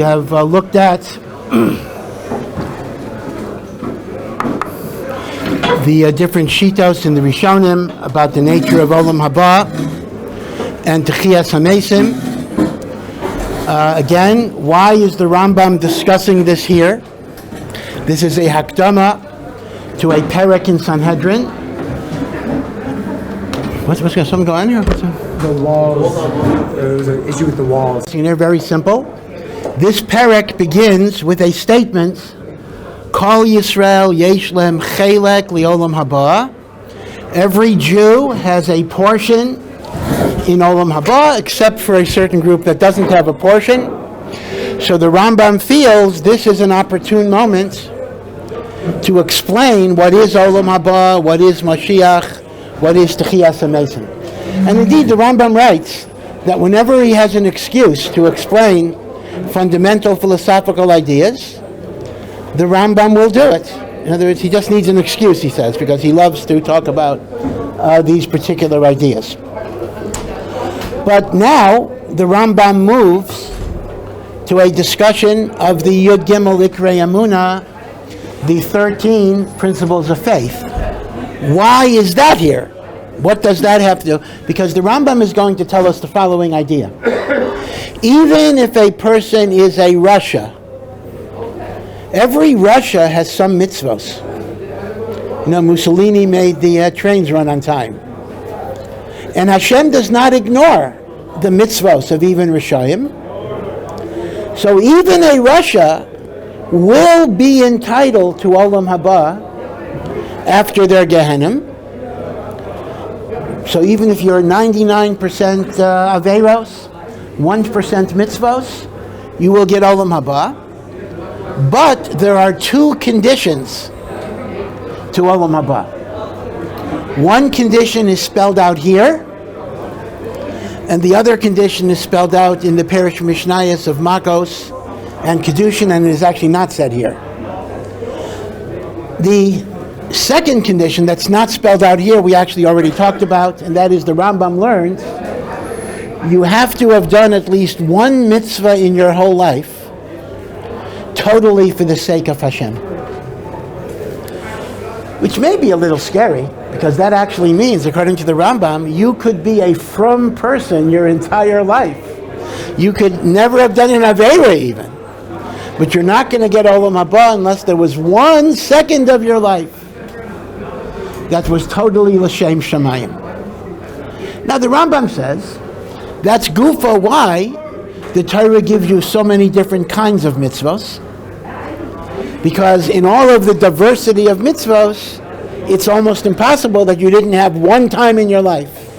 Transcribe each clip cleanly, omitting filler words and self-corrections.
We have looked at the different shitos in the Rishonim about the nature of Olam Haba and Techiyas HaMesim. Again, why is the Rambam discussing this here? This is a hakdama to a Perek in Sanhedrin. What's going something go on here? The walls. There was an issue with the walls. They're very simple. This Perek begins with a statement, Kol Yisrael yesh lem Chelek li'olam haba. Every Jew has a portion in Olam Haba, except for a certain group that doesn't have a portion. So the Rambam feels this is an opportune moment to explain what is Olam Haba, what is Mashiach, what is Techiyas HaMesim. And indeed, the Rambam writes that whenever he has an excuse to explain fundamental philosophical ideas, the Rambam will do it. In other words, he just needs an excuse, he says, because he loves to talk about these particular ideas. But now, the Rambam moves to a discussion of the Yud Gimel Ikrei Emunah, the 13 principles of faith. Why is that here? What does that have to do? Because the Rambam is going to tell us the following idea. Even if a person is a Rasha, every Rasha has some mitzvos. You know, Mussolini made the trains run on time. And Hashem does not ignore the mitzvos of even Rishayim. So even a Rasha will be entitled to Olam Haba after their Gehenim. So even if you're 99% Averos, 1% mitzvos, you will get Olam Haba. But there are two conditions to Olam Haba. One condition is spelled out here, and the other condition is spelled out in the Perek Mishnayos of Makos and Kedushin, and it is actually not said here. The second condition that's not spelled out here, we actually already talked about, and that is the Rambam learns you have to have done at least one mitzvah in your whole life, totally for the sake of Hashem. Which may be a little scary, because that actually means, according to the Rambam, you could be a frum person your entire life. You could never have done an Aveira even. But you're not going to get Olam Haba unless there was 1 second of your life that was totally l'shem shamayim. Now the Rambam says, that's gufa why the Torah gives you so many different kinds of mitzvos. Because in all of the diversity of mitzvos, it's almost impossible that you didn't have one time in your life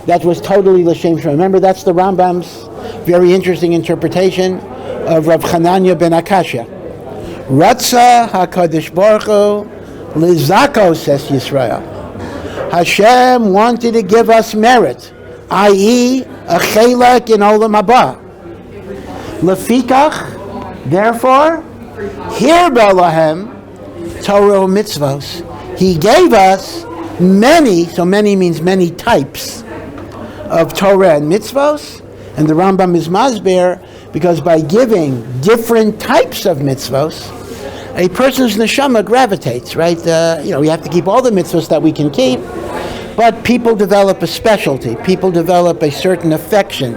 that was totally l'shem shamayim. Remember, that's the Rambam's very interesting interpretation of Rav Chananya ben Akashya. Ratza HaKadosh Baruch Hu Lizako, says Yisrael. Hashem wanted to give us merit, i.e., a chelek in Olam Haba. Lefikach, therefore, here Belahem, Torah mitzvos. He gave us many, so many means many types of Torah and mitzvos, and the Rambam is masber, because by giving different types of mitzvos, a person's neshama gravitates, right? We have to keep all the mitzvahs that we can keep, but people develop a specialty. People develop a certain affection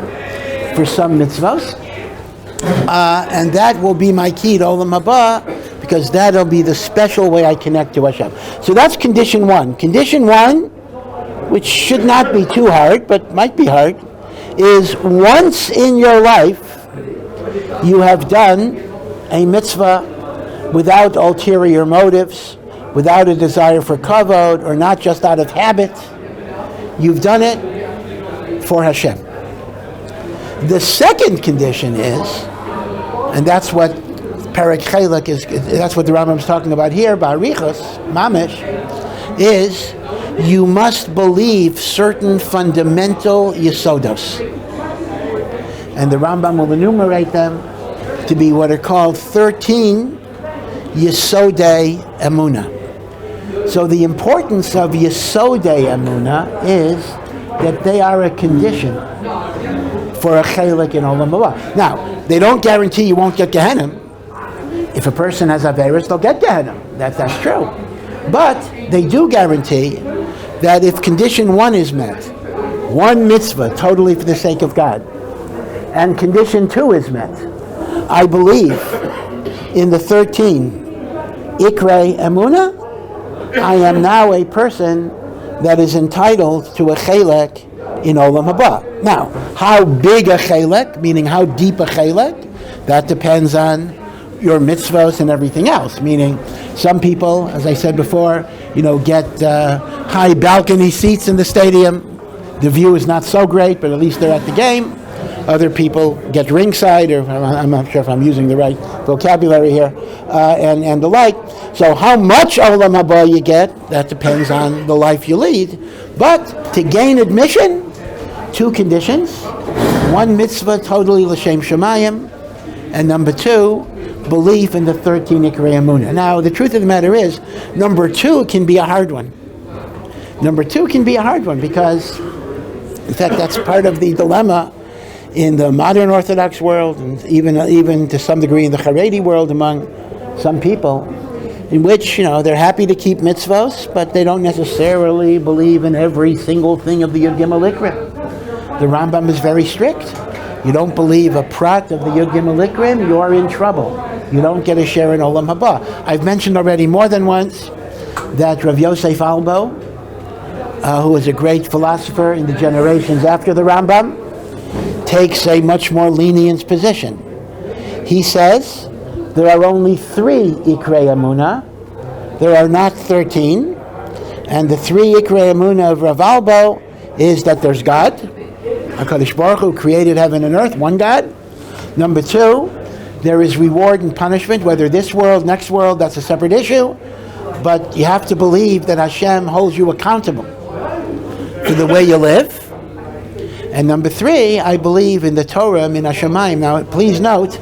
for some mitzvahs, and that will be my key to Olam Haba, because that'll be the special way I connect to Hashem. So that's condition one. Condition one, which should not be too hard, but might be hard, is once in your life you have done a mitzvah without ulterior motives, without a desire for kavod, or not just out of habit. You've done it for Hashem. The second condition is, and that's what Perek Chelek is, that's what the Rambam is talking about here, Ba'arichos, Mamish, is you must believe certain fundamental yesodos. And the Rambam will enumerate them to be what are called 13 Yesodei Emunah. So the importance of Yesodei Emunah is that they are a condition for a chelek in Olam Haba. Now, they don't guarantee you won't get Gehenna. If a person has Averis, they'll get Gehenna. That's true. But they do guarantee that if condition 1 is met, one mitzvah totally for the sake of God, and condition 2 is met, I believe in the 13 Ikrei Emunah, I am now a person that is entitled to a chelek in Olam Haba. Now, how big a chelek, meaning how deep a chelek, that depends on your mitzvahs and everything else. Meaning, some people, as I said before, get high balcony seats in the stadium. The view is not so great, but at least they're at the game. Other people get ringside, or I'm not sure if I'm using the right vocabulary here, and the like. So how much Olam Haba you get, that depends on the life you lead. But to gain admission, 2 conditions. 1 mitzvah totally l'shem shamayim, and number 2, belief in the 13 Ikrei Emunah. Now, the truth of the matter is, number 2 can be a hard one. Number 2 can be a hard one because, in fact, that's part of the dilemma in the modern Orthodox world, and even to some degree in the Haredi world among some people, in which, they're happy to keep mitzvos, but they don't necessarily believe in every single thing of the Yud Gimel Ikrim. The Rambam is very strict. You don't believe a prat of the Yud Gimel Ikrim, you're in trouble. You don't get a share in Olam Haba. I've mentioned already more than once that Rav Yosef Albo, who was a great philosopher in the generations after the Rambam, takes a much more lenient position. He says there are only 3 Ikrei Emunah. There are not 13. And the 3 Ikrei Emunah of Rav Albo is that there's God, HaKadosh Baruch Hu created heaven and earth, one God. Number 2, there is reward and punishment, whether this world, next world, that's a separate issue. But you have to believe that Hashem holds you accountable for the way you live. And number 3, I believe in the Torah min hashamayim. Now, please note,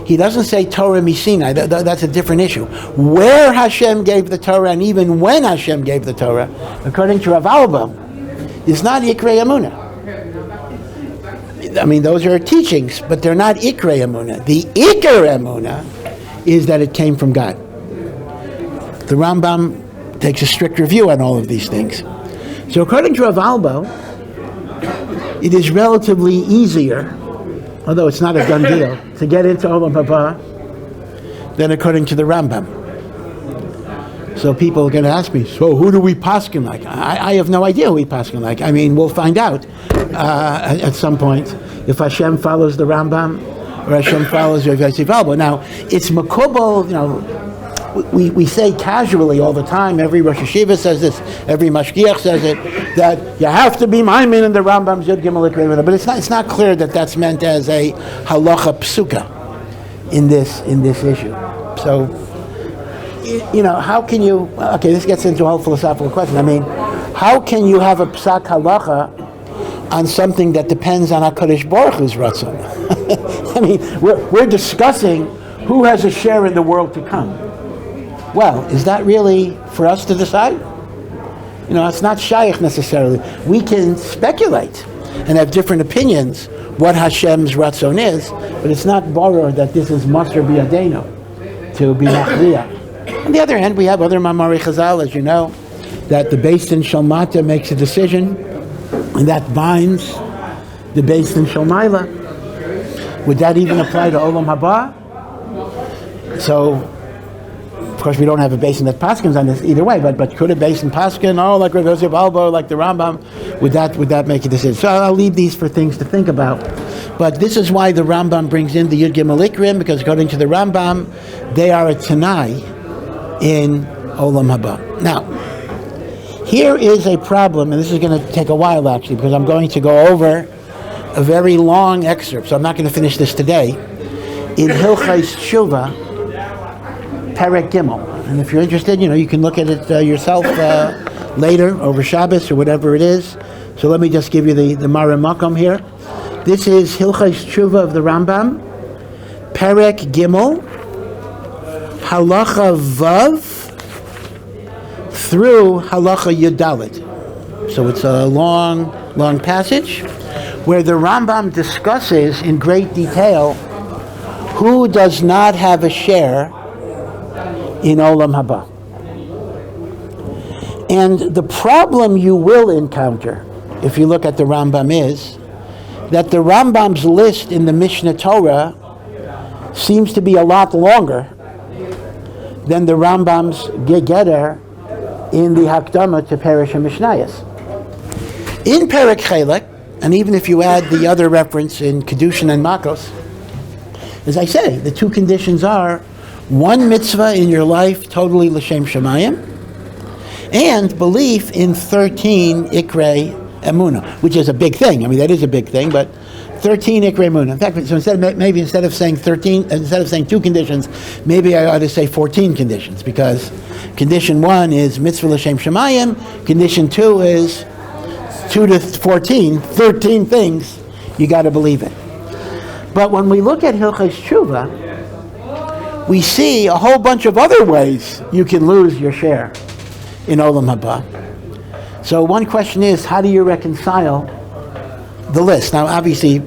he doesn't say Torah misinai. That's a different issue. Where Hashem gave the Torah, and even when Hashem gave the Torah, according to Rav Alba, is not Ikrei Emunah. I mean, those are teachings, but they're not Ikrei Emunah. The Iker Emunah is that it came from God. The Rambam takes a strict review on all of these things. So according to Rav Alba, it is relatively easier, although it's not a done deal, to get into Olam Haba than according to the Rambam. So people are going to ask me, so who do we paskin like? I have no idea who we paskin like. I mean, we'll find out at some point if Hashem follows the Rambam or Hashem follows Rav Yosef Albo. Now, it's makubal, we say casually all the time, every Rosh Yeshiva says this, every Mashgiach says it, that you have to be maimin in the Rambam's Yud Gimel Ikrim, but it's not clear that that's meant as a halacha psuka in this issue. So, how can you, okay, this gets into a whole philosophical question. I mean, how can you have a psak halacha on something that depends on HaKadosh Baruch Hu's ratzon? I mean, we're discussing who has a share in the world to come. Well, is that really for us to decide? It's not shaykh necessarily. We can speculate and have different opinions what Hashem's ratzon is, but it's not borrowed that this is Masr B'Yadeinu to be machriya. On the other hand, we have other Mamari Chazal, as you know, that the Beis Din Shalmata makes a decision, and that binds the Beis Din Shalmaila. Would that even apply to Olam Haba? So, of course, we don't have a Beis Din that paskins on this either way, but could a Beis Din paskin, like Rav Yosef Albo, like the Rambam, would that make a decision? So I'll leave these for things to think about. But this is why the Rambam brings in the Yud Gimel Ikrim, because according to the Rambam, they are a Tanai in Olam Haba. Now, here is a problem, and this is going to take a while actually, because I'm going to go over a very long excerpt, so I'm not going to finish this today, in Hilchos Tshuva, Perek Gimel. And if you're interested, you can look at it yourself later, over Shabbos or whatever it is. So let me just give you the Mara Makom here. This is Hilchos Tshuva of the Rambam, Perek Gimel, Halacha Vav through Halacha Yudalit. So it's a long passage where the Rambam discusses in great detail who does not have a share in Olam Haba. And the problem you will encounter, if you look at the Rambam, is that the Rambam's list in the Mishnah Torah seems to be a lot longer than the Rambam's Gegeder in the Hakdama to Perek Mishnayos. In Perek Chelek, and even if you add the other reference in Kedushin and Makos, as I say, the two conditions are one mitzvah in your life totally l'shem shamayim, and belief in 13 ikrei emunah, which is a big thing. I mean, that is a big thing, but 13 ikrei emunah. In fact, so instead of saying 13, instead of saying two conditions, maybe I ought to say 14 conditions, because condition 1 is mitzvah l'shem shamayim, condition 2 is 2 to 14, 13 things you got to believe in. But when we look at Hilchos Tshuva, we see a whole bunch of other ways you can lose your share in Olam Haba. So one question is, how do you reconcile the list? Now, obviously,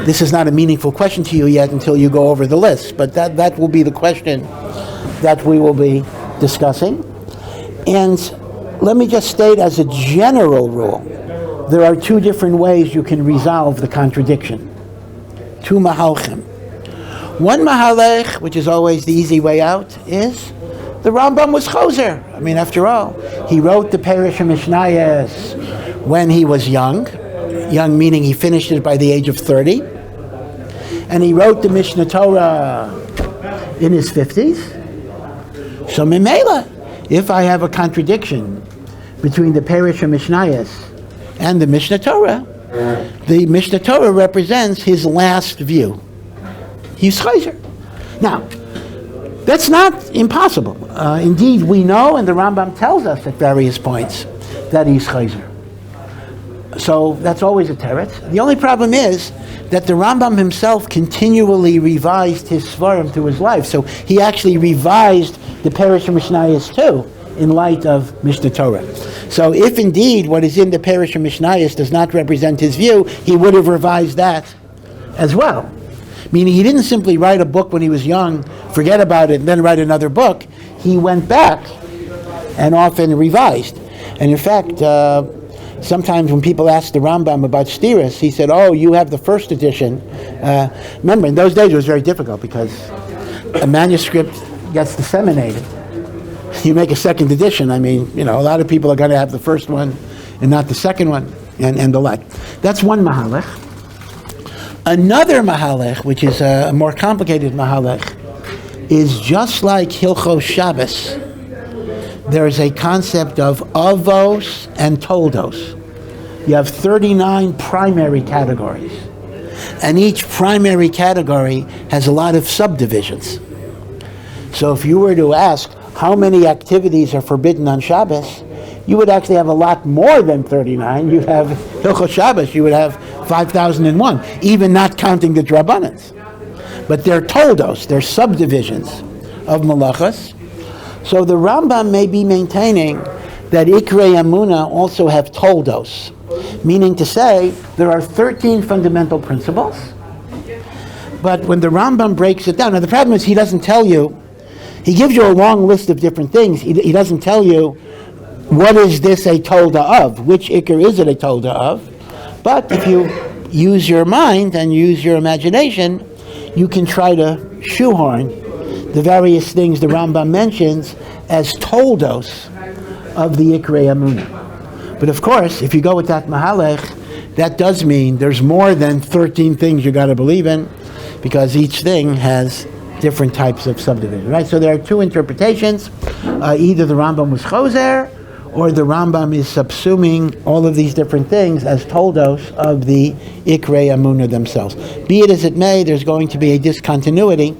this is not a meaningful question to you yet until you go over the list, but that will be the question that we will be discussing. And let me just state as a general rule, there are two different ways you can resolve the contradiction. Two mahalchim. One mahalech, which is always the easy way out, is the Rambam was choser. I mean, after all, he wrote the Perek Mishnayos when he was young meaning he finished it by the age of 30, and he wrote the Mishnah Torah in his 50s. So Mimela, if I have a contradiction between the Perek Mishnayos and the Mishnah Torah, the Mishnah Torah represents his last view. He's choser. Now, that's not impossible. Indeed, we know, and the Rambam tells us at various points, that he's choser. So that's always a teretz. The only problem is that the Rambam himself continually revised his svarim through his life. So he actually revised the Perek Mishnayos too, in light of Mishnah Torah. So if indeed what is in the Perek Mishnayos does not represent his view, he would have revised that as well. Meaning he didn't simply write a book when he was young, forget about it, and then write another book. He went back and often revised. And in fact, sometimes when people ask the Rambam about stiras, he said, oh, you have the first edition. Remember, in those days it was very difficult because a manuscript gets disseminated. You make a second edition, I mean, a lot of people are going to have the first one and not the second one, and the like. That's one mahalech. Another mahalech, which is a more complicated mahalech, is just like Hilchos Shabbos. There is a concept of avos and toldos. You have 39 primary categories, and each primary category has a lot of subdivisions. So if you were to ask how many activities are forbidden on Shabbos, you would actually have a lot more than 39. You'd have Hilchos Shabbos, you would have 5,001, even not counting the Drabanans. But they're toldos, they're subdivisions of malachas. So the Rambam may be maintaining that Ikrei Amuna also have toldos, meaning to say there are 13 fundamental principles, but when the Rambam breaks it down, now the problem is he doesn't tell you, he gives you a long list of different things, he doesn't tell you what is this a tolda of, which Iker is it a tolda of, but if you use your mind and use your imagination, you can try to shoehorn the various things the Rambam mentions as toldos of the Ikrei Amunah. But of course, if you go with that mahalech, that does mean there's more than 13 things you got to believe in, because each thing has different types of subdivision, right? So there are two interpretations. Either the Rambam was choser, or the Rambam is subsuming all of these different things as toldos of the Ikrei Amunah themselves. Be it as it may, there's going to be a discontinuity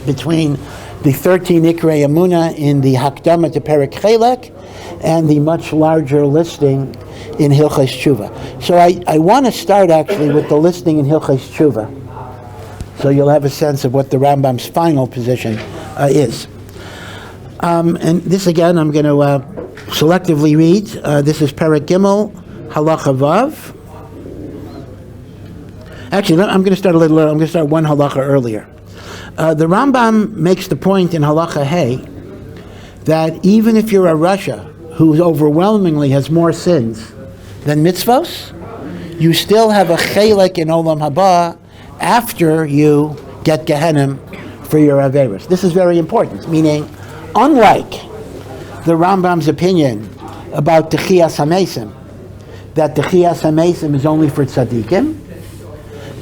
between the 13 Ikrei Amunah in the Hakdama to Perek Chelek and the much larger listing in Hilchos Tshuva. So I want to start actually with the listing in Hilchos Tshuva, so you'll have a sense of what the Rambam's final position is. And this again, I'm going to selectively read. This is Perek Gimel, Halacha Vav. Actually, I'm going to start a little earlier. I'm going to start one halacha earlier. The Rambam makes the point in halacha hey that even if you're a Rasha who overwhelmingly has more sins than mitzvos, you still have a chelek in Olam Haba after you get Gehenim for your Averis. This is very important, meaning, unlike the Rambam's opinion about Techiyas HaMesim, that Techiyas HaMesim is only for tzaddikim,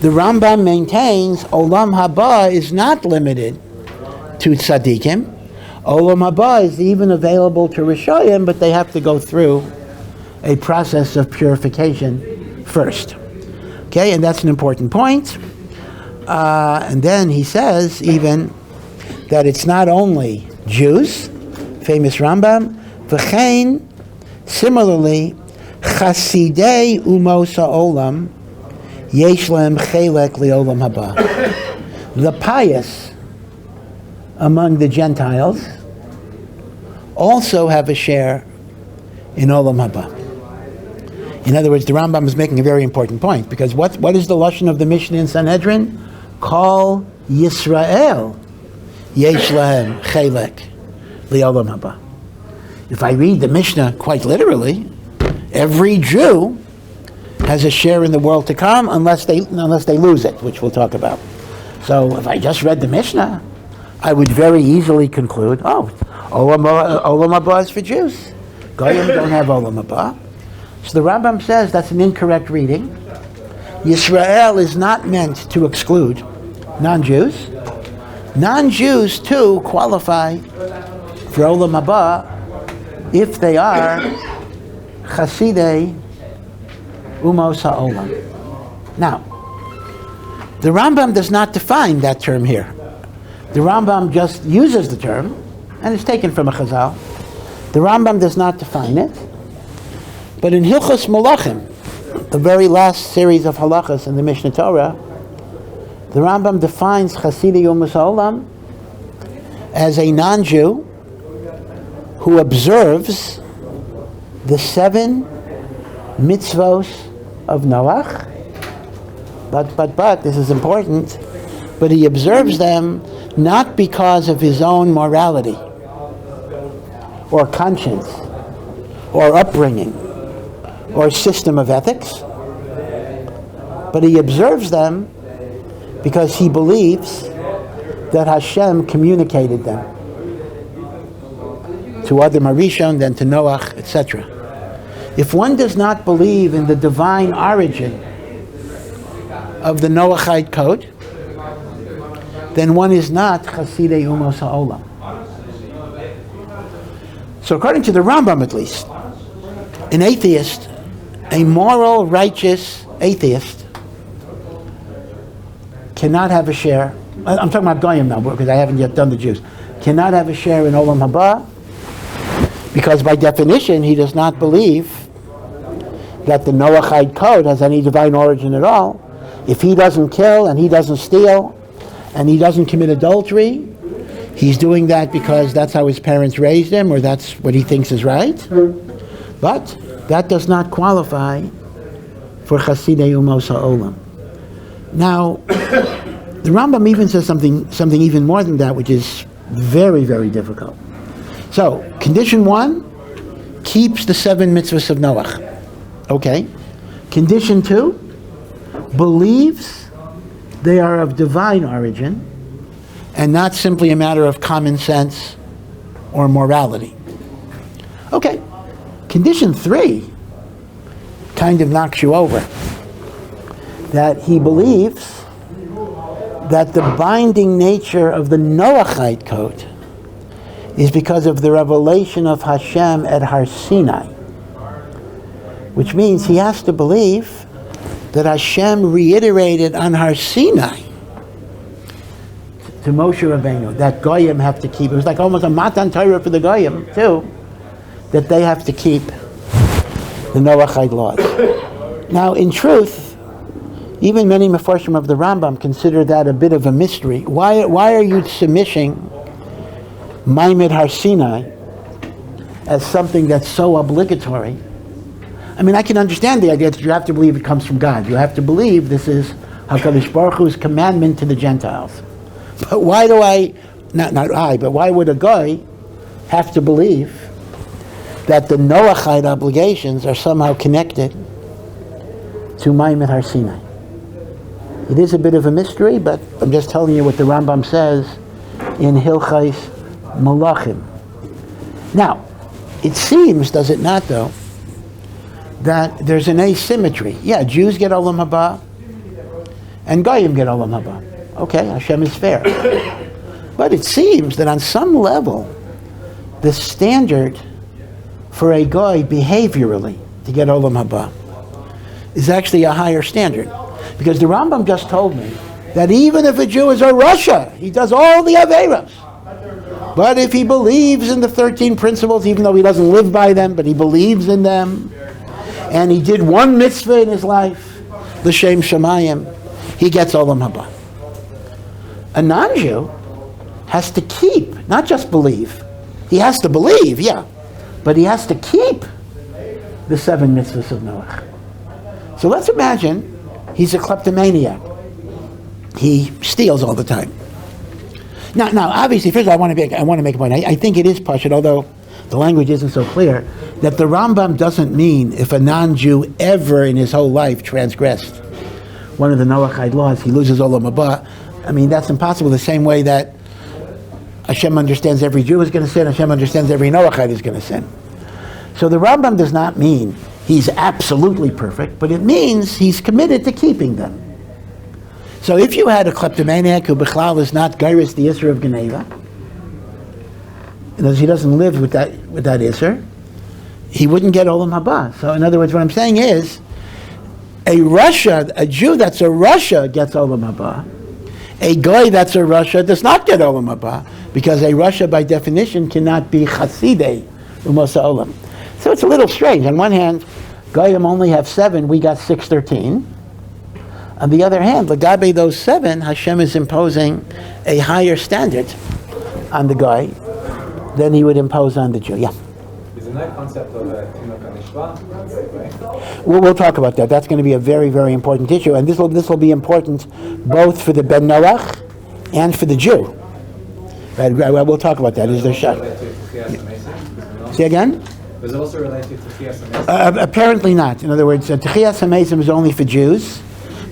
the Rambam maintains Olam Haba is not limited to tzaddikim. Olam Haba is even available to Rishayim, but they have to go through a process of purification first. Okay, and that's an important point. And then he says even that it's not only Jews, famous Rambam, v'chein, similarly, Chasidei Umos HaOlam Yesh Lehem Chelek Le'olam Haba. The pious among the Gentiles also have a share in Olam Haba. In other words, the Rambam is making a very important point, because what is the lashon of the Mishnah in Sanhedrin? Kol Yisrael Yesh Lehem Chelek Le'olam Haba. If I read the Mishnah quite literally, every Jew has a share in the world to come unless they lose it, which we'll talk about. So if I just read the Mishnah, I would very easily conclude, Olam Haba is for Jews. Goyim don't have Olam Haba. So the Rambam says that's an incorrect reading. Yisrael is not meant to exclude non-Jews. Non-Jews too qualify for Olam Haba if they are Chasidei Umos HaOlam. Now, the Rambam does not define that term here. The Rambam just uses the term, and it's taken from a Chazal. The Rambam does not define it. But in Hilchos Malachim, the very last series of halachas in the Mishnah Torah, the Rambam defines Chasidei Umos HaOlam as a non-Jew who observes the 7 mitzvos of Noach, but this is important, but he observes them not because of his own morality or conscience or upbringing or system of ethics, but he observes them because he believes that Hashem communicated them to Adam HaRishon, then to Noach, etc. If one does not believe in the divine origin of the Noachite code, then one is not Chasidei Umos HaOlam. So according to the Rambam at least, an atheist, a moral, righteous atheist, cannot have a share. I'm talking about Goyim now because I haven't yet done the Jews. Cannot have a share in Olam Haba because by definition he does not believe that the Noachide code has any divine origin at all. If he doesn't kill and he doesn't steal and he doesn't commit adultery, he's doing that because that's how his parents raised him or that's what he thinks is right. But that does not qualify for Chasidei Umos HaOlam. Now, the Rambam even says something even more than that, which is very, very difficult. So, condition 1 keeps the 7 mitzvahs of Noach. Okay. Condition 2 believes they are of divine origin and not simply a matter of common sense or morality. Okay. Condition 3 kind of knocks you over. That he believes that the binding nature of the Noachite code is because of the revelation of Hashem at Har Sinai, which means he has to believe that Hashem reiterated on Har Sinai to Moshe Rabbeinu that Goyim have to keep. It was like almost a Matan Torah for the Goyim too, that they have to keep the Noachide laws. Now, in truth, even many Mefarshim of the Rambam consider that a bit of a mystery. Why are you submitting Maimed Har Sinai as something that's so obligatory? I mean, I can understand the idea that you have to believe it comes from God. You have to believe this is HaKadosh Baruch Hu's commandment to the Gentiles. But why do but why would a guy have to believe that the Noachide obligations are somehow connected to Ma'amet Har Sinai? It is a bit of a mystery, but I'm just telling you what the Rambam says in Hilchais Malachim. Now, it seems, does it not though, that there's an asymmetry. Yeah, Jews get Olam Haba, and Goyim get Olam Haba. Okay, Hashem is fair. But it seems that on some level, the standard for a Goy behaviorally to get Olam Haba is actually a higher standard. Because the Rambam just told me that even if a Jew is a Rasha, he does all the Averos. But if he believes in the 13 principles, even though he doesn't live by them, but he believes in them, and he did one mitzvah in his life, l'shem shamayim, he gets Olam Haba. A non-Jew has to keep, not just believe. He has to believe, yeah, but he has to keep the 7 mitzvahs of Noach. So let's imagine he's a kleptomaniac. He steals all the time. Now, obviously, first of all, I want to make a point. I think it is pashut, although the language isn't so clear, that the Rambam doesn't mean if a non-Jew ever in his whole life transgressed one of the Noachide laws, he loses Olam Haba. I mean, that's impossible. The same way that Hashem understands every Jew is going to sin, Hashem understands every Noachide is going to sin. So the Rambam does not mean he's absolutely perfect, but it means he's committed to keeping them. So if you had a kleptomaniac who bichlal is not gairis the Isser of Geneva, because he doesn't live with that Isser, he wouldn't get Olam Haba. So in other words, what I'm saying is, a Jew that's a Rasha gets Olam Haba. A Goy that's a Rasha does not get Olam Haba, because a Rasha by definition cannot be Chasidei Umosa Olam. So it's a little strange. On one hand, Goyim only have 7, we got 613. On the other hand, Lagabe those 7, Hashem is imposing a higher standard on the Goy than he would impose on the Jew. Yeah. Isn't that concept of Tinok HaNishva? We'll talk about that. That's going to be a very, very important issue, and this will be important both for the Ben Noach and for the Jew. Right, we'll talk about that. Is there shot? Say again? Was it also related to Techiyas HaMesim? Apparently not. In other words, Techiyas HaMesim is only for Jews.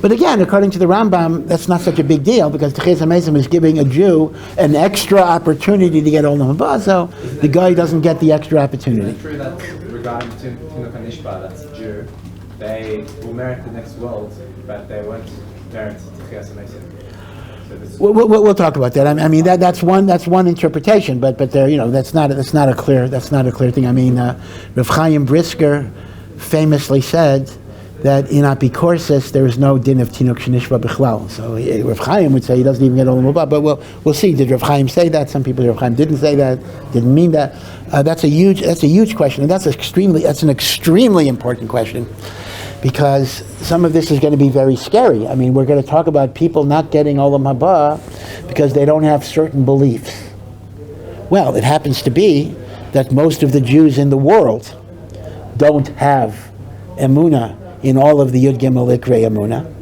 But again, according to the Rambam, that's not such a big deal, because Techiyas HaMesim is giving a Jew an extra opportunity to get Olam Haba, so the guy doesn't get the extra opportunity. Is it true that regarding Tinok HaNishva, that's a Jew, they will merit the next world, but they won't merit Techiyas HaMesim? We'll talk about that. I mean, that's one interpretation, but there, that's not a clear thing. I mean, Rav Chaim Brisker famously said that in Apikorsis there is no din of Tinok Shenishva Bichlal. So Rav Chaim would say he doesn't even get Olam Haba, but we'll see. Did Rav Chaim say that? Some people, Rav Chaim didn't say that, didn't mean that. That's a huge question, and that's an extremely important question, because some of this is going to be very scary. I mean, we're going to talk about people not getting Olam Haba because they don't have certain beliefs. Well, it happens to be that most of the Jews in the world don't have Emunah in all of the Yud Gimel Ikrei Emunah.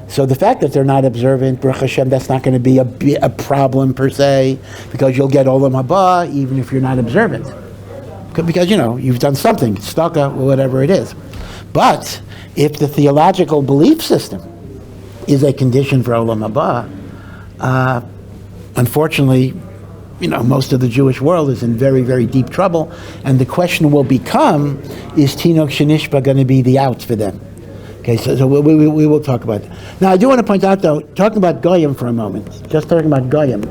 So the fact that they're not observant, Baruch Hashem, that's not going to be a problem per se, because you'll get Olam Haba even if you're not observant. Because, you've done something, tzedakah, or whatever it is. But if the theological belief system is a condition for Olam Haba, unfortunately, most of the Jewish world is in very, very deep trouble, and the question will become, is Tinok Shenishba going to be the out for them? Okay, so we will talk about that. Now, I do want to point out, though, talking about Goyim for a moment, just talking about Goyim,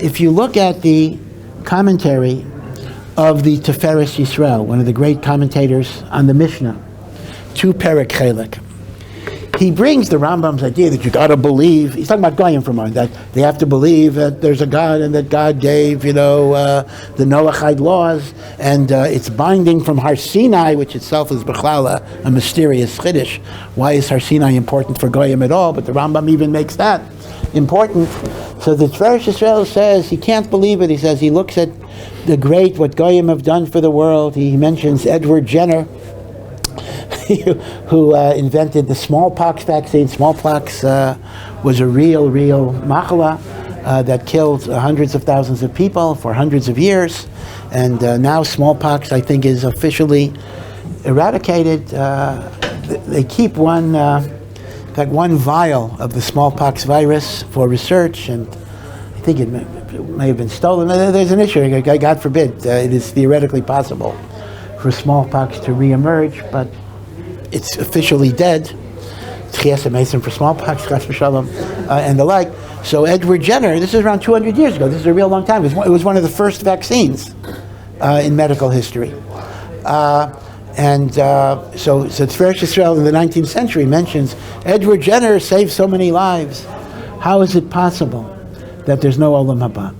if you look at the commentary of the Tiferes Yisrael, one of the great commentators on the Mishnah, to Perek Chelek, he brings the Rambam's idea that you got to believe. He's talking about Goyim for a moment, that they have to believe that there's a God and that God gave, the Noachide laws, and it's binding from Har Sinai, which itself is Bechlala, a mysterious Chiddush. Why is Har Sinai important for Goyim at all? But the Rambam even makes that important. So the Tiferes Yisrael says he can't believe it. He says he looks at what Goyim have done for the world. He mentions Edward Jenner. who invented the smallpox vaccine. Smallpox was a real machala that killed hundreds of thousands of people for hundreds of years. And now smallpox, I think, is officially eradicated. They keep one vial of the smallpox virus for research, and I think it may have been stolen. There's an issue. God forbid. It is theoretically possible for smallpox to reemerge, but it's officially dead. Tchias Mason for smallpox, chas v'shalom, and the like. So Edward Jenner, this is around 200 years ago. This is a real long time. It was one of the first vaccines in medical history. So Tzveres Yisrael in the 19th century mentions Edward Jenner saved so many lives. How is it possible that there's no Olam Haba?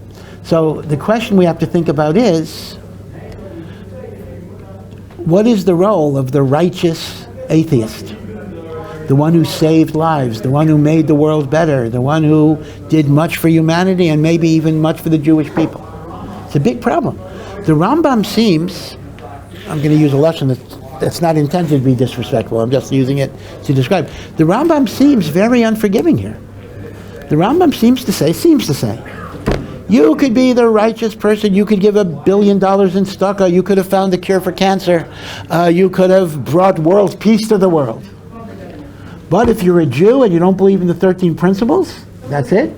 So the question we have to think about is, what is the role of the righteous atheist? The one who saved lives, the one who made the world better, the one who did much for humanity and maybe even much for the Jewish people. It's a big problem. The Rambam seems, I'm going to use a lesson that's not intended to be disrespectful, I'm just using it to describe. The Rambam seems very unforgiving here. The Rambam seems to say, you could be the righteous person, you could give $1 billion in tzedakah, you could have found the cure for cancer, you could have brought world peace to the world. But if you're a Jew and you don't believe in the 13 principles, that's it.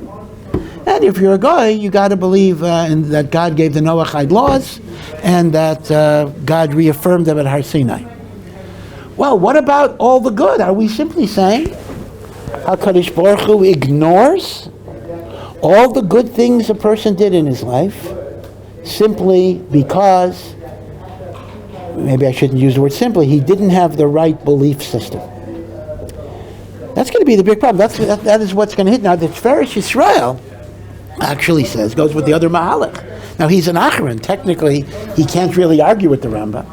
And if you're a guy, you got to believe that God gave the Noahide laws and that God reaffirmed them at Har Sinai. Well, what about all the good? Are we simply saying HaKadosh Baruch Hu ignores all the good things a person did in his life simply because, maybe I shouldn't use the word simply, he didn't have the right belief system? That's going to be the big problem. That is what's going to hit. Now, the Tzveres Yisrael actually says, goes with the other Mahalach. Now, he's an Acharon. Technically, he can't really argue with the Rambam.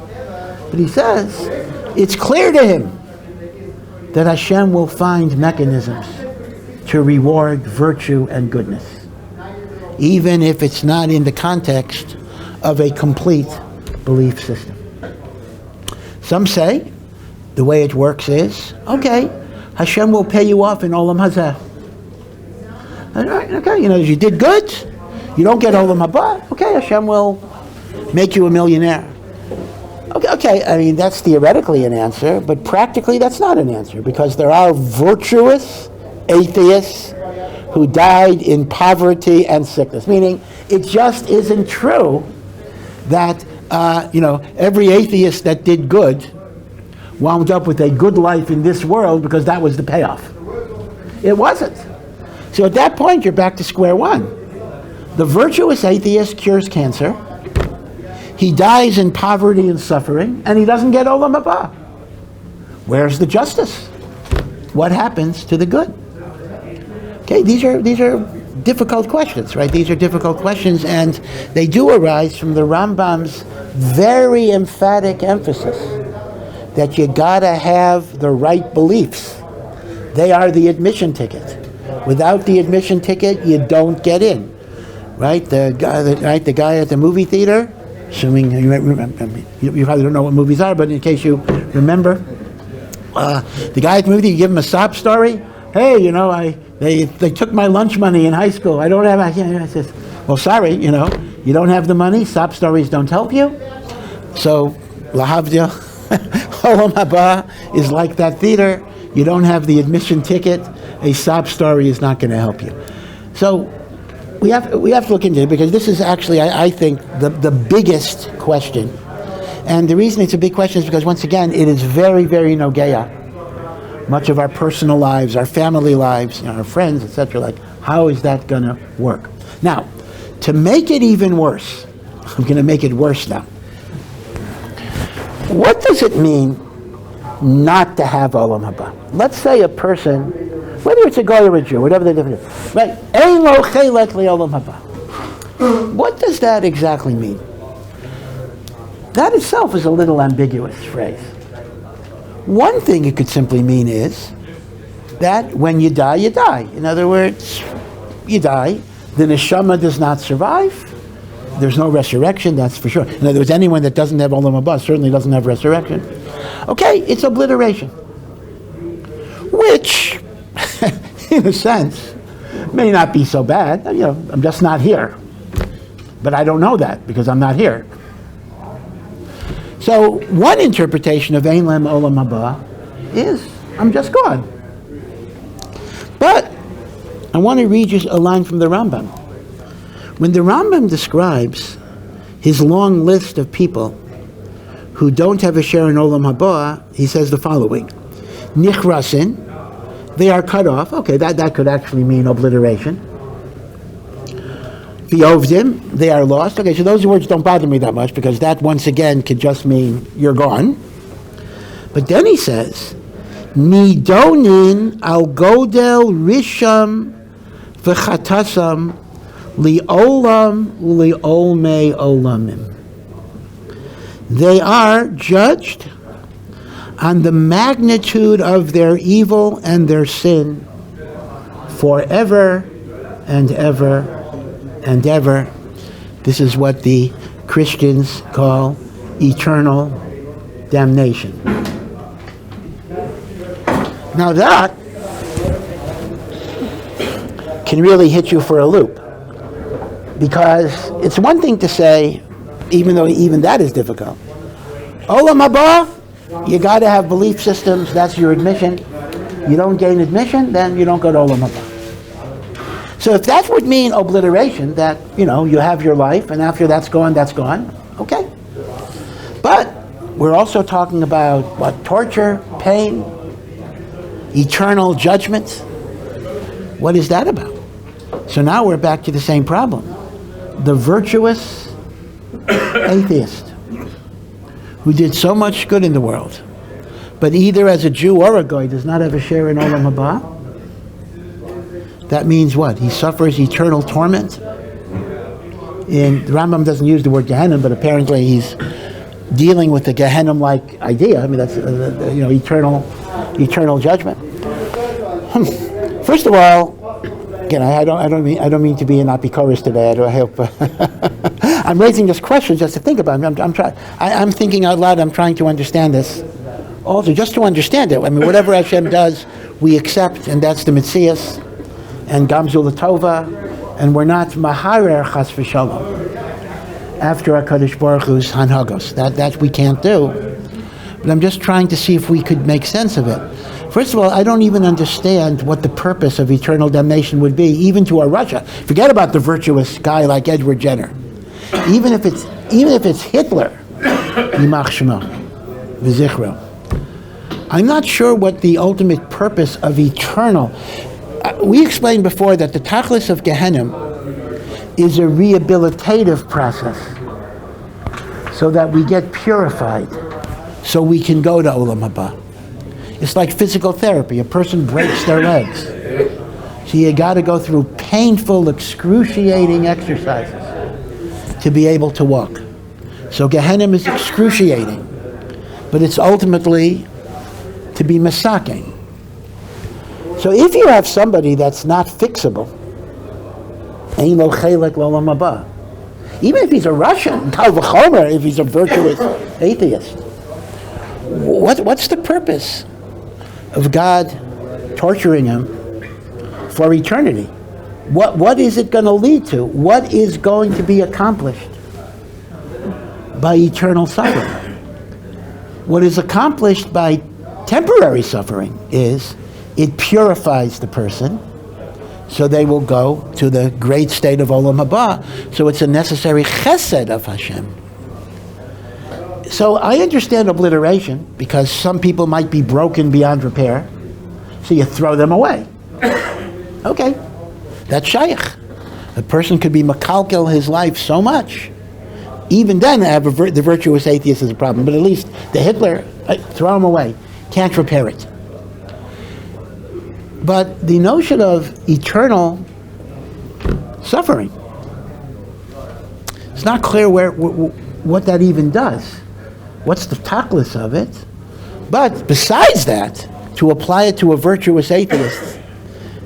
But he says, it's clear to him that Hashem will find mechanisms to reward virtue and goodness, even if it's not in the context of a complete belief system. Some say the way it works is, okay, Hashem will pay you off in Olam Hazeh. Okay, you did good, you don't get Olam Haba, okay, Hashem will make you a millionaire. Okay, I mean, that's theoretically an answer, but practically that's not an answer, because there are virtuous atheists who died in poverty and sickness, meaning it just isn't true that, every atheist that did good wound up with a good life in this world because that was the payoff. It wasn't. So at that point, you're back to square one. The virtuous atheist cures cancer. He dies in poverty and suffering, and he doesn't get Olam Haba. Where's the justice? What happens to the good? Okay, these are difficult questions, right? These are difficult questions, and they do arise from the Rambam's very emphatic emphasis that you gotta have the right beliefs. They are the admission ticket. Without the admission ticket, you don't get in. Right? The guy at the movie theater, assuming you probably don't know what movies are, but in case you remember, the guy at the movie theater, you give him a sob story. Hey, they took my lunch money in high school. I don't have. I says, well, sorry, you don't have the money. Sob stories don't help you. So, lahavdil. Olam Haba is like that theater. You don't have the admission ticket. A sob story is not going to help you. So we have to look into it, because this is actually, I think, the biggest question. And the reason it's a big question is because, once again, it is very, very nogeya. Much of our personal lives, our family lives, our friends, etc. Like, how is that going to work? Now, to make it even worse, I'm going to make it worse now. What does it mean not to have Olam Haba? Let's say a person, whether it's a guy or a Jew, whatever the difference is, right? Ein lo chelek li Olam Haba. What does that exactly mean? That itself is a little ambiguous phrase. One thing it could simply mean is that when you die, you die. In other words, you die. The neshama does not survive. There's no resurrection, that's for sure. In other words, anyone that doesn't have Olam Haba certainly doesn't have resurrection. Okay, it's obliteration. Which, in a sense, may not be so bad. I'm just not here. But I don't know that because I'm not here. So one interpretation of Ein Lem Olam Haba is, I'm just gone. But I want to read you a line from the Rambam. When the Rambam describes his long list of people who don't have a share in Olam Haba, he says the following. Nichrasin, they are cut off. Okay, that could actually mean obliteration. V'ovdim, they are lost. Okay, so those words don't bother me that much because that once again could just mean you're gone. But then he says, Nidonin al godel risham v'chatasam li'olam li'olmei olamim. They are judged on the magnitude of their evil and their sin forever and ever and ever. This is what the Christians call eternal damnation. Now that can really hit you for a loop, because it's one thing to say, even though even that is difficult, Olam Haba, you got to have belief systems, that's your admission. You don't gain admission, then you don't go to Olam Haba. So if that would mean obliteration, that, you have your life, and after that's gone, okay. But we're also talking about, torture, pain, eternal judgment. What is that about? So now we're back to the same problem. The virtuous atheist who did so much good in the world, but either as a Jew or a Goy does not have a share in Olam Haba, that means what? He suffers eternal torment. The Rambam doesn't use the word Gehenna, but apparently he's dealing with the Gehenna-like idea. I mean, that's eternal judgment. First of all, again, I don't mean to be an apikoris today. I hope I'm raising this question just to think about it. I'm thinking out loud. I'm trying to understand this. Also, just to understand it. I mean, whatever Hashem does, we accept, and that's the Metzias and Gamzu L'Tova, and we're not maharer chas v'shalom after HaKadosh Baruch Hu's hanhagos. That we can't do. But I'm just trying to see if we could make sense of it. First of all, I don't even understand what the purpose of eternal damnation would be, even to a Russia. Forget about the virtuous guy like Edward Jenner. Even if it's Hitler, Yimach Shemo v'zichro. I'm not sure what the ultimate purpose of eternal. We explained before that the tachlis of Gehenna is a rehabilitative process, so that we get purified, so we can go to Olam Haba. It's like physical therapy. A person breaks their legs. So you got to go through painful, excruciating exercises to be able to walk. So Gehenna is excruciating, but it's ultimately to be masaking. So if you have somebody that's not fixable, Ein lo Chelek l'Olam Haba, even if he's a Russian, Kal v'chomer, if he's a virtuous atheist, what's the purpose of God torturing him for eternity? What is it going to lead to? What is going to be accomplished by eternal suffering? What is accomplished by temporary suffering is it purifies the person, so they will go to the great state of Olam Haba. So it's a necessary chesed of Hashem. So I understand obliteration, because some people might be broken beyond repair, so you throw them away. Okay, that's shaykh. A person could be makalkel his life so much. Even then, the virtuous atheist is a problem, but at least the Hitler, throw him away. Can't repair it. But the notion of eternal suffering, it's not clear what that even does. What's the tachlis of it? But besides that, to apply it to a virtuous atheist,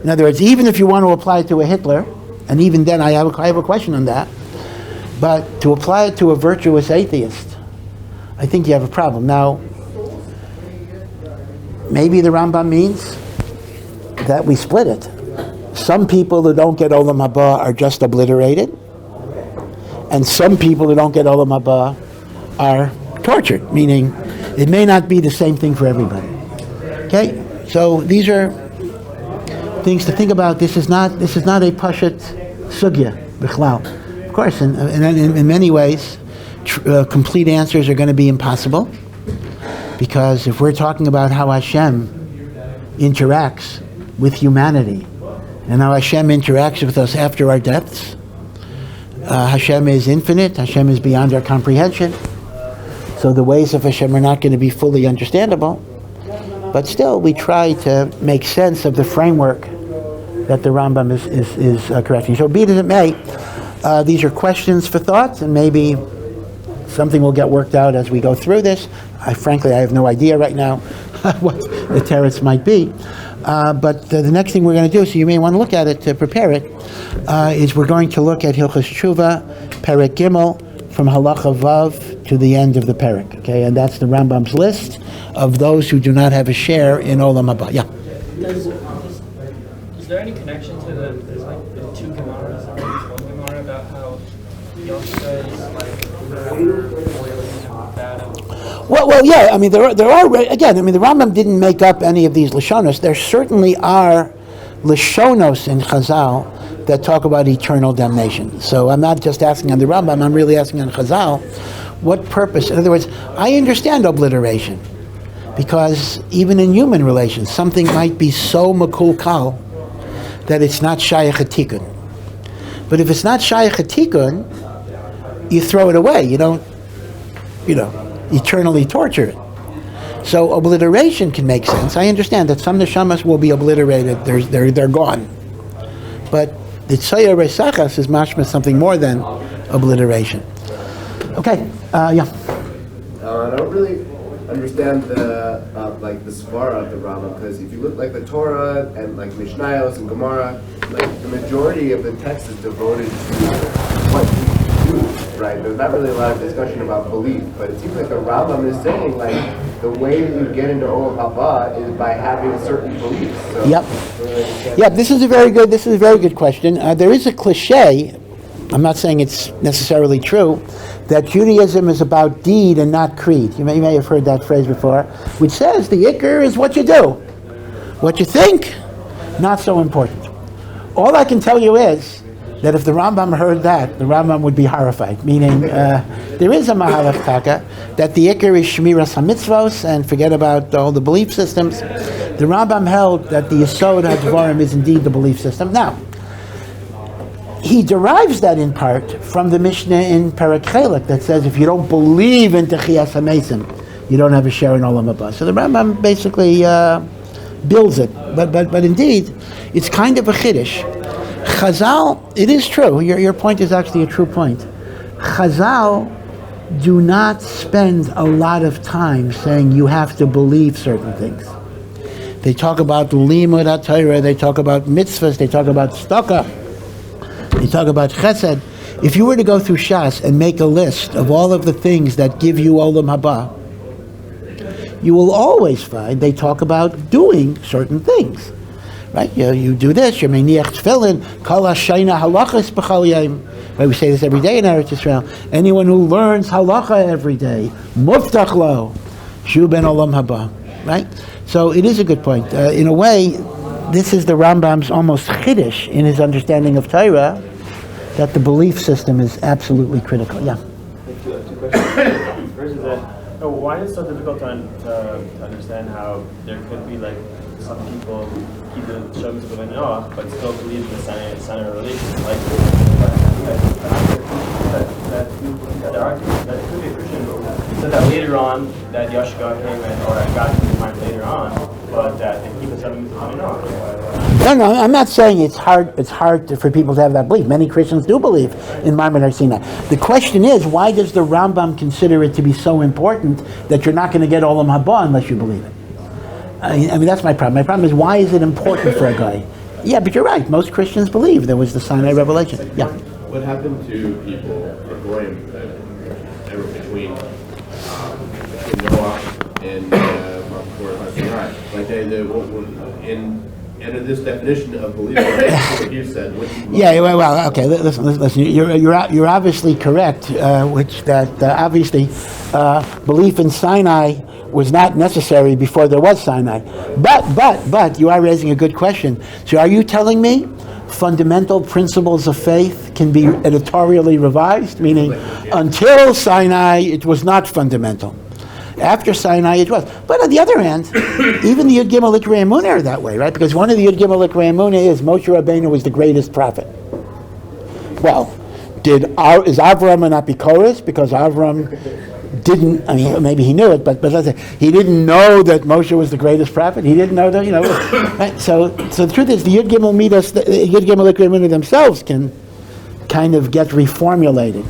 in other words, even if you want to apply it to a Hitler, and even then I have a question on that, but to apply it to a virtuous atheist, I think you have a problem. Now, maybe the Rambam means that we split it. Some people who don't get Olam Haba are just obliterated, and some people who don't get Olam Haba are tortured, meaning it may not be the same thing for everybody. Okay, so these are things to think about. This is not a pashat sugya bichlal. Of course, in many ways, complete answers are going to be impossible, because if we're talking about how Hashem interacts with humanity and how Hashem interacts with us after our deaths, Hashem is infinite. Hashem is beyond our comprehension. So the ways of Hashem are not going to be fully understandable. But still, we try to make sense of the framework that the Rambam is correcting. So be it as it may, these are questions for thought, and maybe something will get worked out as we go through this. Frankly, I have no idea right now what the teretz might be. But the next thing we're going to do, so you may want to look at it to prepare it, is we're going to look at Hilchos Tshuva, Perek Gimel, from Halacha Vav to the end of the Perek. Okay, and that's the Rambam's list of those who do not have a share in Olam Haba. Yeah. Is there any connection to the two Gemaras? One Gemara about how Yosha is bad. Well, yeah. I mean, there are again. I mean, the Rambam didn't make up any of these lashonos. There certainly are lashonos in Chazal that talk about eternal damnation. So I'm not just asking on the Rambam. I'm really asking on Chazal. What purpose? In other words, I understand obliteration, because even in human relations, something might be so makulkal that it's not shayach hatikun. But if it's not shayach hatikun, you throw it away. You don't, eternally torture it. So obliteration can make sense. I understand that some neshamas will be obliterated. They're gone. But the tzayar resachas is mashma something more than obliteration. Okay. Yeah. I don't really understand the svara of the Rambam, because if you look like the Torah and like Mishnayos and Gemara, like the majority of the text is devoted to what you do, right? There's not really a lot of discussion about belief, but it seems like the Rambam is saying like the way that you get into Olam Haba is by having certain beliefs. So, yep. Yep. This is a very good question. There is a cliche. I'm not saying it's necessarily true, that Judaism is about deed and not creed. You may have heard that phrase before, which says the ikar is what you do. What you think, not so important. All I can tell you is that if the Rambam heard that, the Rambam would be horrified, meaning there is a mahalach taka, that the ikar is shmiras hamitzvos, and forget about all the belief systems. The Rambam held that the yesod hadvarim is indeed the belief system. Now, he derives that in part from the Mishnah in Perek Chelek that says if you don't believe in Techiyas HaMesim, you don't have a share in Olam Haba. So the Rambam basically builds it. But indeed, it's kind of a chiddush. Chazal, it is true. Your point is actually a true point. Chazal do not spend a lot of time saying you have to believe certain things. They talk about limud HaTorah, they talk about mitzvahs, they talk about tzedakah. You talk about chesed. If you were to go through Shas and make a list of all of the things that give you Olam Haba, you will always find they talk about doing certain things. Right? You do this, you meniach tefillin, kol hashayna halachas b'chal yom. Right? We say this every day in Eretz Yisrael. Anyone who learns halacha every day, muftach lo, shu ben Olam Haba. Right? So it is a good point. In a way, this is the Rambam's almost chiddush in his understanding of Torah, that the belief system is absolutely critical. Yeah. Two questions. First is that, why is it so difficult to understand how there could be like some people who keep the Shabbos of Noah but still believe in the center relations? Like that could be a Christian who said that later on that Yashka came in, or got to his mind later on, but that they keep the Shabbos of Noah. No, I'm not saying it's hard for people to have that belief. Many Christians do believe in Maimon Har Sinai. The question is, why does the Rambam consider it to be so important that you're not going to get Olam Haba unless you believe it? I mean, that's my problem. My problem is, why is it important for a guy? Yeah, but you're right. Most Christians believe there was the Sinai revelation. Yeah. What happened to people, or Goyim, that were between Noah in like in this definition of belief, what you said. Yeah, well, okay. Listen. You're obviously correct. Which that obviously belief in Sinai was not necessary before there was Sinai. But you are raising a good question. So are you telling me fundamental principles of faith can be editorially revised, meaning until Sinai it was not fundamental? After Sinai, it was. But on the other hand, even the Yud Gimel Ikrei Emunah are that way, right? Because one of the Yud Gimel Ikrei Emunah is Moshe Rabbeinu was the greatest prophet. Well, is Avram an Apikoros? Because Avram didn't, I mean, maybe he knew it, but let's say, he didn't know that Moshe was the greatest prophet. He didn't know that, right? So the truth is, the Yud Gimel Midas, the Yud Gimel Ikrei Emunah themselves can kind of get reformulated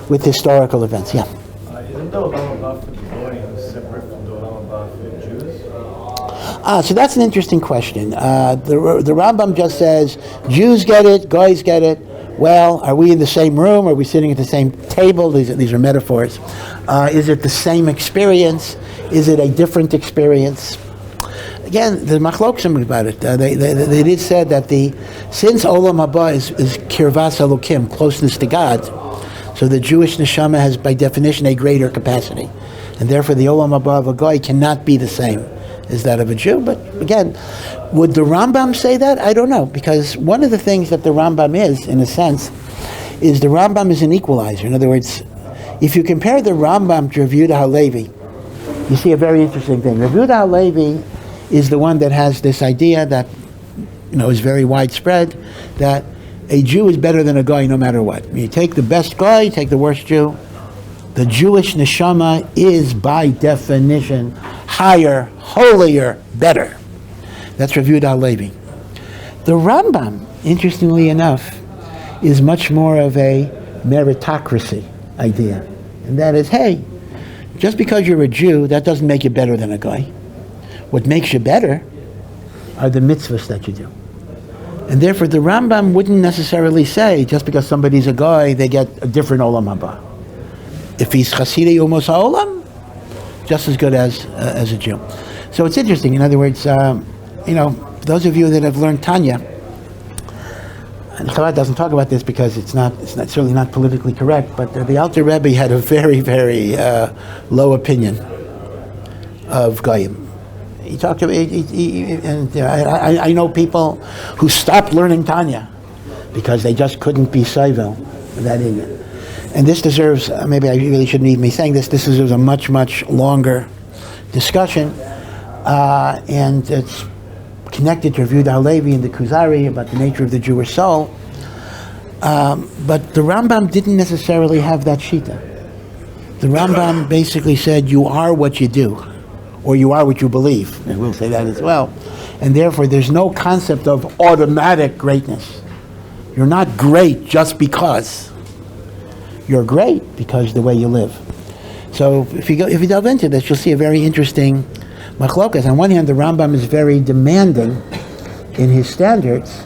with historical events. Yeah. Isn't the Olam Haba for the Goyim separate from the Olam Haba for Jews? So that's an interesting question. The Rambam just says, Jews get it, Goys get it. Well, are we in the same room? Are we sitting at the same table? These are metaphors. Is it the same experience? Is it a different experience? Again, the machloksim about it. They did said that since Olam Haba is kirvas elokim, closeness to God, so the Jewish neshama has, by definition, a greater capacity. And therefore, the Olam Haba of a Goy cannot be the same as that of a Jew. But again, would the Rambam say that? I don't know. Because one of the things that the Rambam is, in a sense, is the Rambam is an equalizer. In other words, if you compare the Rambam to Rav Yehuda HaLevi, you see a very interesting thing. Rav Yehuda HaLevi is the one that has this idea that, is very widespread, that a Jew is better than a Goy no matter what. You take the best Goy, you take the worst Jew. The Jewish neshama is, by definition, higher, holier, better. That's Rav Yehuda HaLevi. The Rambam, interestingly enough, is much more of a meritocracy idea. And that is, hey, just because you're a Jew, that doesn't make you better than a Goy. What makes you better are the mitzvahs that you do. And therefore, the Rambam wouldn't necessarily say, just because somebody's a Goy, they get a different Olam Haba. If he's Chasidei Umos HaOlam, just as good as a Jew. So it's interesting. In other words, those of you that have learned Tanya, and Chelek doesn't talk about this because it's certainly not politically correct, but the Alter Rebbe had a very, very low opinion of Goyim. He talked about, I know people who stopped learning Tanya because they just couldn't be Seivel, that idiot. And this deserves, maybe I really shouldn't even be saying this deserves a much, much longer discussion. And it's connected to Rav Yehuda HaLevi and the Kuzari about the nature of the Jewish soul. But the Rambam didn't necessarily have that shita. The Rambam basically said, you are what you do, or you are what you believe. And we'll say that as well. And therefore, there's no concept of automatic greatness. You're not great just because. You're great because the way you live. So if you delve into this, you'll see a very interesting machlokas. On one hand, the Rambam is very demanding in his standards,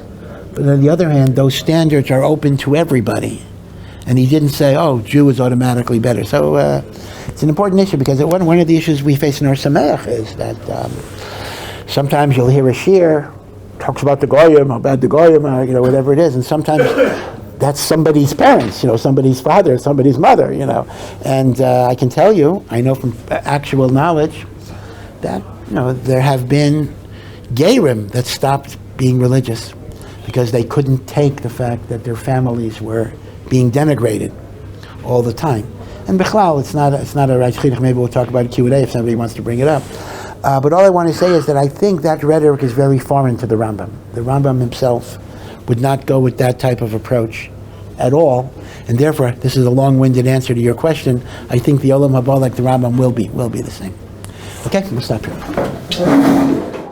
but on the other hand, those standards are open to everybody. And he didn't say, Jew is automatically better. So it's an important issue because one of the issues we face in Ohr Somayach is that sometimes you'll hear a shir talks about the Goyim, about the Goyim, whatever it is, and sometimes that's somebody's parents, somebody's father, somebody's mother, And I can tell you, I know from actual knowledge that, there have been Gerim that stopped being religious because they couldn't take the fact that their families were being denigrated all the time. And Bichlal, it's not a right chinuch. Maybe we'll talk about it Q&A if somebody wants to bring it up. But all I want to say is that I think that rhetoric is very foreign to the Rambam. The Rambam himself would not go with that type of approach at all, and therefore, this is a long-winded answer to your question. I think the Olam Haba, like the Rambam, will be the same. Okay, we'll stop here.